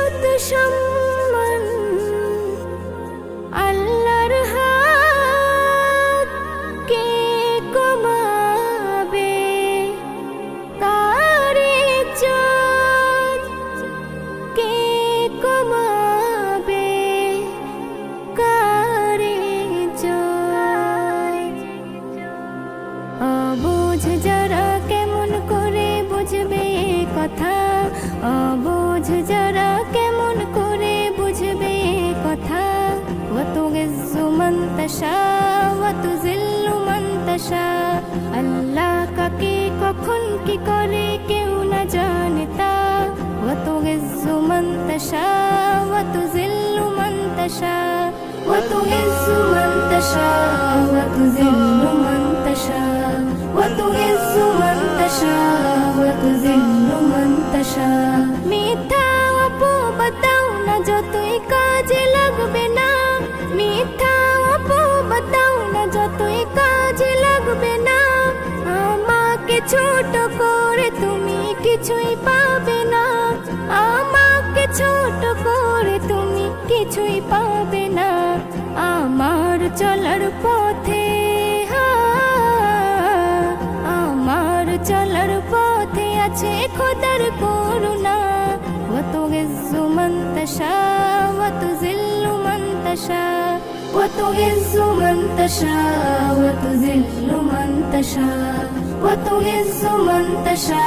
ইজ্জত সম্মান আল্লাহর হাত কে কমাবে, কার ইজ্জত কে কমাবে, কার ইজ্জত। অবুঝ যারা কেমন করে বুঝবে কথা, অবুঝ যারা কেমন করে বুঝবে কথা। ওয়াতুইজ্জু মান তাশা ওয়াতুযিল্লু মান তাশা, আল্লাহ কাকে কখন কি করে কেউ না জানে তা। ওয়াতুইজ্জু মান তাশা ওয়াতুযিল্লু মান তাশা, ওয়াতুইজ্জু মান তাশা ওয়াতুযিল্লু মান তাশা, ওয়াতুইজ্জু মান তাশা ওয়াতুযিল্লু মান তাশা। মিথ্যা অপবাদাও না যতই কাজে লাগবে না, মিথ্যা অপবাদাও না যতই কাজে লাগবে না। আমাকে ছোট করে তুমি কিছুই পাবে না, আমাকে ছোট করে তুমি কিছুই পাবে না। আমার চলার পথে আমার চলার পথে আছে খোদার করুণা। ওয়াতুইজ্জু মান তাশা ওয়াতুযিল্লু মান তাশা, ওয়াতুইজ্জু মান তাশা ওয়াতুযিল্লু মান তাশা, ওয়াতুইজ্জু মান তাশা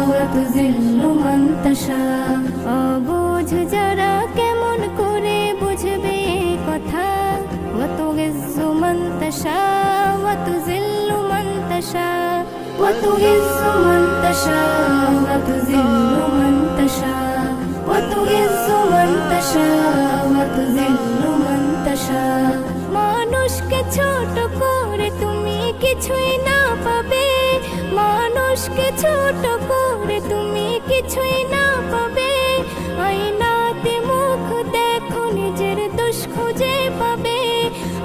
ওয়াতুযিল্লু মান তাশা। অবুঝ যারা কেমন করে বুঝবে কথা। ওয়াতুইজ্জু মান তাশা ওয়াতুযিল্লু মান তাশা, ওয়াতুইজ্জু মান তাশা ওয়াতুযিল্লু মান তাশা, ওয়াতুইজ্জু মান তাশা ওয়াতুযিল্লু মান তাশা। মানুষকে ছোট করে তুমি কিছুই না পাবে, মানুষকে ছোট করে তুমি কিছুই না পাবে। আয়নাতে মুখ দেখো নিজের দোষ খুঁজে পাবে,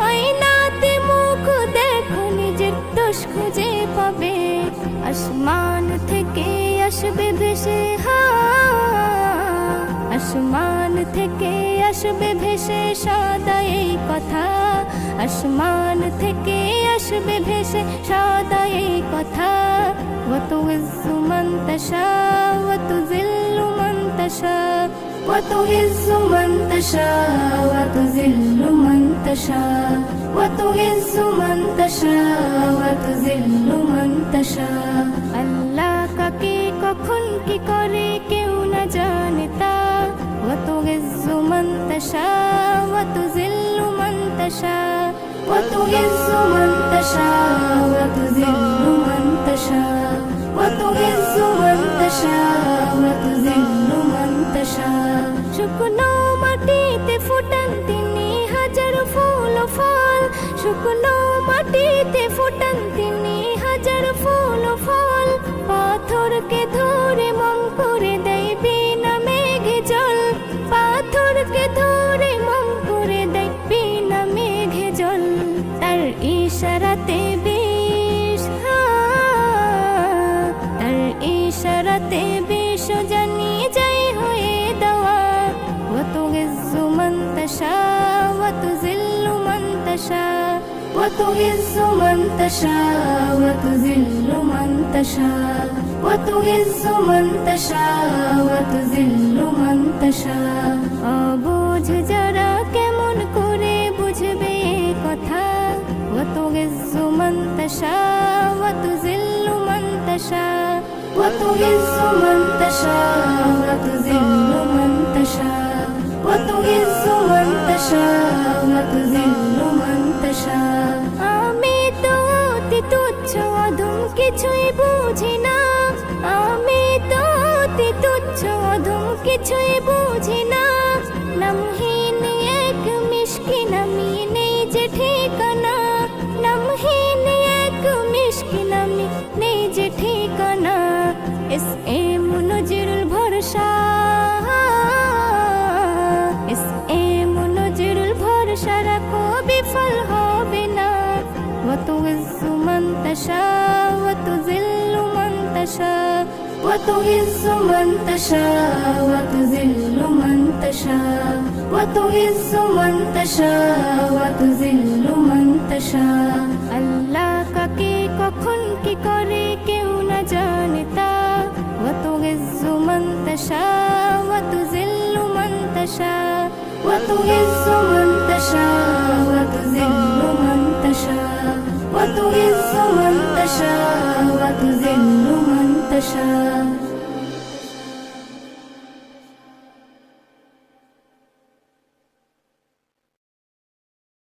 আয়নাতে মুখ দেখো নিজের দোষ খুঁজে পাবে। আসমান থেকে আসবে ভেসে আসমান থেকে আসবে ভেসে সাদা এই কথা, আসমান থেকে আসবে ভেসে সাদা এই কথা। ওয়াতুইজ্জু মান তাশা ওয়াতুযিল্লু মান তাশা, ওয়াতুইজ্জু মান তাশা ওয়াতুযিল্লু মান তাশা, ওয়াতুইজ্জু মান তাশা ওয়াতুযিল্লু মান তাশা। আল্লাহ কাকে কখন কি করে কেউ না জানে তা। ওয়াতুইজ্জু মান তাশা ওয়াতুযিল্লু মান তাশা, ওয়াতুইজ্জু মান তাশা ওয়াতুযিল্লু মান তাশা, ওয়াতুইজ্জু মান তাশা ওয়াতুযিল্লু মান তাশা। শুকনো মাটিতে ফুটান তিনি হাজার ফুল ও ফল, শুকনো মাটিতে ফুটান তিনি হাজার ফুল ও ফল। পাথরকে ধরে মম করে দেয় বিনা মেঘে জল, পাথরকে ধরে মম করে দেয় বিনা মেঘে জল। তার ইশারাতে বিষ, তার ইশারাতে বিষ জানিয়ে যায় হয়ে দেওয়া। ওয়াতুইজ্জু মান তাশা ওয়াতুযিল্লু মান তাশা, ওয়াতুইজ্জু মান তাশা ওয়াতুযিল্লু মান তাশা, ওয়াতুইজ্জু মান তাশা ওয়াতুযিল্লু মান তাশা। অবুঝ যারা কেমন করে বুঝবে কথা। ওয়াতুইজ্জু মান তাশা ওয়াতুযিল্লু মান তাশা, ওয়াতুইজ্জু মান তাশা ওয়াতুযিল্লু মান তাশা, ওয়াতুইজ্জু মান তাশা ওয়াতুযিল্লু মান তাশা। আমি তো অতি তুচ্ছ অধম কিছুই বুঝি না, আমি তো অতি তুচ্ছ অধম কিছুই বুঝি না। নামহীন এক মিশকিন আমি নেই যে ঠিকানা, নামহীন এক মিশকিন আমি নেই যে ঠিকানা। এস এম নজরুল ভরসা, এস এম নজরুল ভরসা রাখো বিফল হবে না। ওয়াতুইজ্জু মান তাশা ওয়াতুযিল্লু মান তাশা, وتعز من تشاء وتذل من تشاء وتعز من تشاء وتذل من تشاء আল্লাহ কাকে কখন কি করে কেউ না জানে তা وتعز من تشاء وتذل من تشاء وتعز من تشاء وتذل من تشاء وتعز من تشاء وتذل من تشاء